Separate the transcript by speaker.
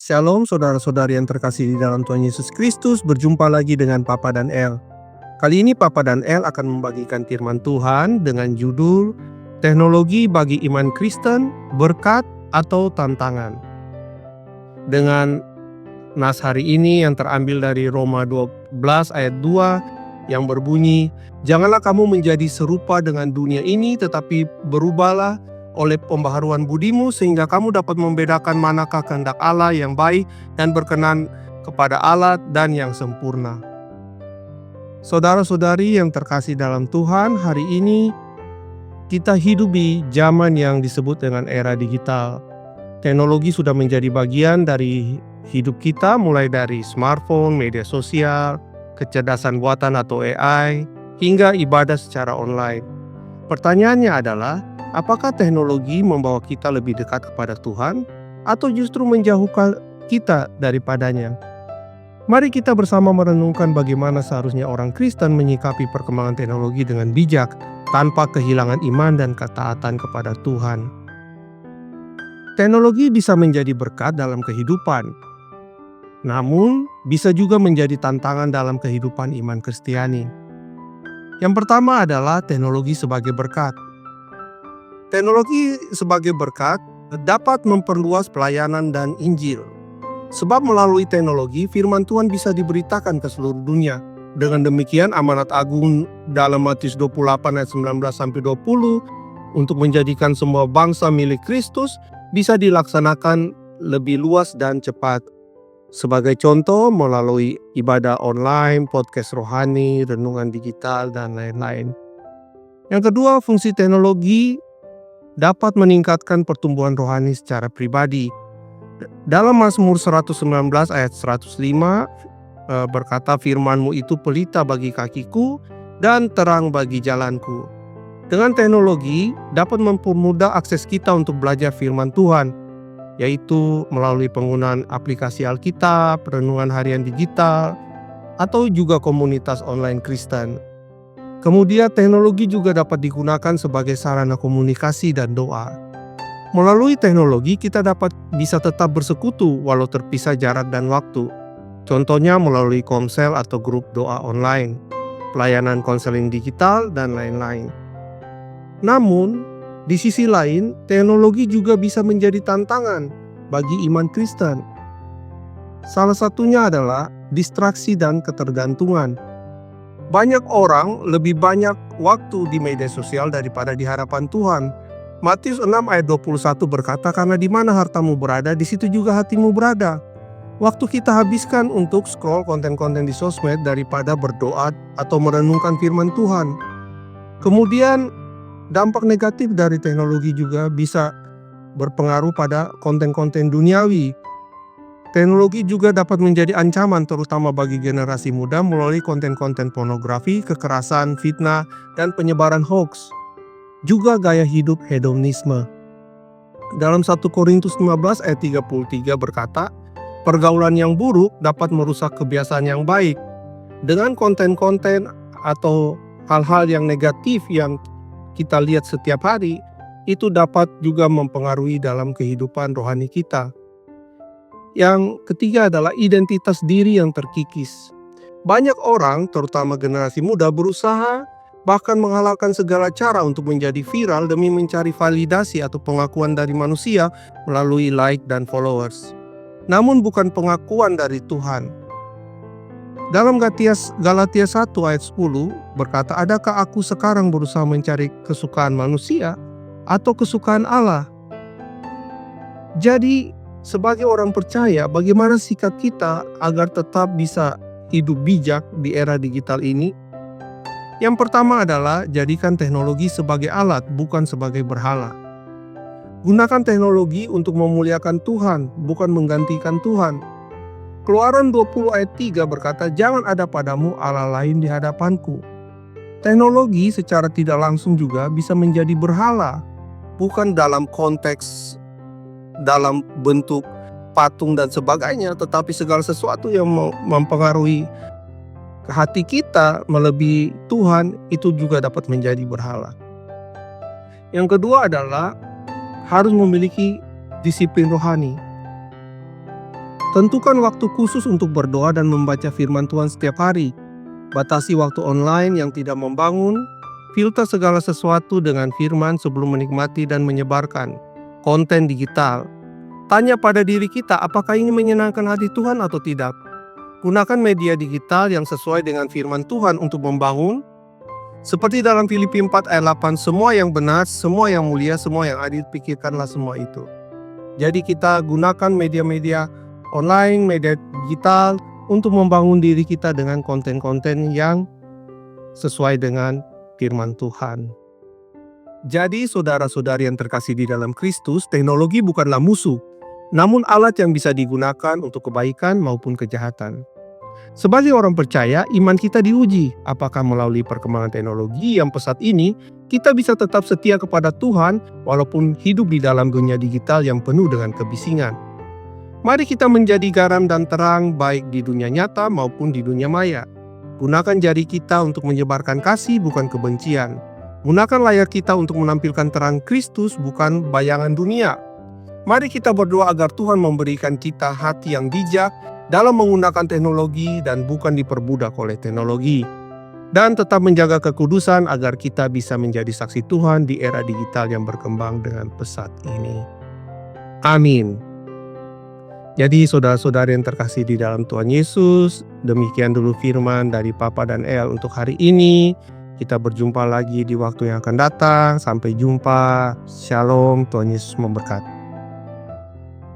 Speaker 1: Shalom saudara-saudari yang terkasih di dalam Tuhan Yesus Kristus, berjumpa lagi dengan Papa dan El. Kali ini Papa dan El akan membagikan firman Tuhan dengan judul Teknologi bagi Iman Kristen, Berkat atau Tantangan. Dengan nas hari ini yang terambil dari Roma 12 ayat 2 yang berbunyi, "Janganlah kamu menjadi serupa dengan dunia ini, tetapi berubahlah oleh pembaharuan budimu sehingga kamu dapat membedakan manakah kehendak Allah yang baik dan berkenan kepada Allah dan yang sempurna." Saudara-saudari yang terkasih dalam Tuhan, hari ini kita hidup di zaman yang disebut dengan era digital. Teknologi sudah menjadi bagian dari hidup kita, mulai dari smartphone, media sosial, kecerdasan buatan atau AI, hingga ibadah secara online. Pertanyaannya adalah, apakah teknologi membawa kita lebih dekat kepada Tuhan atau justru menjauhkan kita daripadanya? Mari kita bersama merenungkan bagaimana seharusnya orang Kristen menyikapi perkembangan teknologi dengan bijak tanpa kehilangan iman dan ketaatan kepada Tuhan. Teknologi bisa menjadi berkat dalam kehidupan, namun bisa juga menjadi tantangan dalam kehidupan iman Kristiani. Yang pertama adalah teknologi sebagai berkat. Teknologi sebagai berkat dapat memperluas pelayanan dan Injil. Sebab melalui teknologi, firman Tuhan bisa diberitakan ke seluruh dunia. Dengan demikian, amanat agung dalam Matius 28 ayat 19-20 untuk menjadikan semua bangsa milik Kristus bisa dilaksanakan lebih luas dan cepat. Sebagai contoh, melalui ibadah online, podcast rohani, renungan digital, dan lain-lain. Yang kedua, fungsi teknologi dapat meningkatkan pertumbuhan rohani secara pribadi. Dalam Mazmur 119 ayat 105 berkata, "Firman-Mu itu pelita bagi kakiku dan terang bagi jalanku." Dengan teknologi dapat mempermudah akses kita untuk belajar firman Tuhan, yaitu melalui penggunaan aplikasi Alkitab, renungan harian digital, atau juga komunitas online Kristen. Kemudian teknologi juga dapat digunakan sebagai sarana komunikasi dan doa. Melalui teknologi kita bisa tetap bersekutu walau terpisah jarak dan waktu. Contohnya melalui komsel atau grup doa online, pelayanan konseling digital, dan lain-lain. Namun, di sisi lain, teknologi juga bisa menjadi tantangan bagi iman Kristen. Salah satunya adalah distraksi dan ketergantungan. Banyak orang lebih banyak waktu di media sosial daripada di hadapan Tuhan. Matius 6 ayat 21 berkata, "Karena di mana hartamu berada, di situ juga hatimu berada." Waktu kita habiskan untuk scroll konten-konten di sosmed daripada berdoa atau merenungkan firman Tuhan. Kemudian dampak negatif dari teknologi juga bisa berpengaruh pada konten-konten duniawi. Teknologi juga dapat menjadi ancaman terutama bagi generasi muda melalui konten-konten pornografi, kekerasan, fitnah, dan penyebaran hoax. Juga gaya hidup hedonisme. Dalam 1 Korintus 15 ayat 33 berkata, "Pergaulan yang buruk dapat merusak kebiasaan yang baik." Dengan konten-konten atau hal-hal yang negatif yang kita lihat setiap hari, itu dapat juga mempengaruhi dalam kehidupan rohani kita. Yang ketiga adalah identitas diri yang terkikis. Banyak orang, terutama generasi muda, berusaha bahkan menghalalkan segala cara untuk menjadi viral demi mencari validasi atau pengakuan dari manusia melalui like dan followers. Namun bukan pengakuan dari Tuhan. Dalam Galatia 1 ayat 10 berkata, "Adakah aku sekarang berusaha mencari kesukaan manusia atau kesukaan Allah?" Jadi, sebagai orang percaya, bagaimana sikap kita agar tetap bisa hidup bijak di era digital ini? Yang pertama adalah jadikan teknologi sebagai alat, bukan sebagai berhala. Gunakan teknologi untuk memuliakan Tuhan, bukan menggantikan Tuhan. Keluaran 20 ayat 3 berkata, "Jangan ada padamu Allah lain di hadapanku." Teknologi secara tidak langsung juga bisa menjadi berhala, bukan dalam konteks dalam bentuk patung dan sebagainya, tetapi segala sesuatu yang mempengaruhi hati kita melebihi Tuhan itu juga dapat menjadi berhala. Yang kedua adalah harus memiliki disiplin rohani. Tentukan waktu khusus untuk berdoa dan membaca firman Tuhan setiap hari. Batasi waktu online yang tidak membangun. Filter segala sesuatu dengan firman sebelum menikmati dan menyebarkan konten digital. Tanya pada diri kita, apakah ini menyenangkan hati Tuhan atau tidak? Gunakan media digital yang sesuai dengan firman Tuhan untuk membangun. Seperti dalam Filipi 4 ayat 8, semua yang benar, semua yang mulia, semua yang adil, pikirkanlah semua itu. Jadi kita gunakan media-media online, media digital untuk membangun diri kita dengan konten-konten yang sesuai dengan firman Tuhan. Jadi saudara-saudari yang terkasih di dalam Kristus, teknologi bukanlah musuh, namun alat yang bisa digunakan untuk kebaikan maupun kejahatan. Sebagai orang percaya, iman kita diuji. Apakah melalui perkembangan teknologi yang pesat ini, kita bisa tetap setia kepada Tuhan walaupun hidup di dalam dunia digital yang penuh dengan kebisingan. Mari kita menjadi garam dan terang baik di dunia nyata maupun di dunia maya. Gunakan jari kita untuk menyebarkan kasih, bukan kebencian. Gunakan layar kita untuk menampilkan terang Kristus, bukan bayangan dunia. Mari kita berdoa agar Tuhan memberikan kita hati yang bijak dalam menggunakan teknologi dan bukan diperbudak oleh teknologi. Dan tetap menjaga kekudusan agar kita bisa menjadi saksi Tuhan di era digital yang berkembang dengan pesat ini. Amin. Jadi saudara-saudari yang terkasih di dalam Tuhan Yesus, demikian dulu firman dari Papa dan El untuk hari ini. Kita berjumpa lagi di waktu yang akan datang. Sampai jumpa. Shalom, Tuhan Yesus memberkati.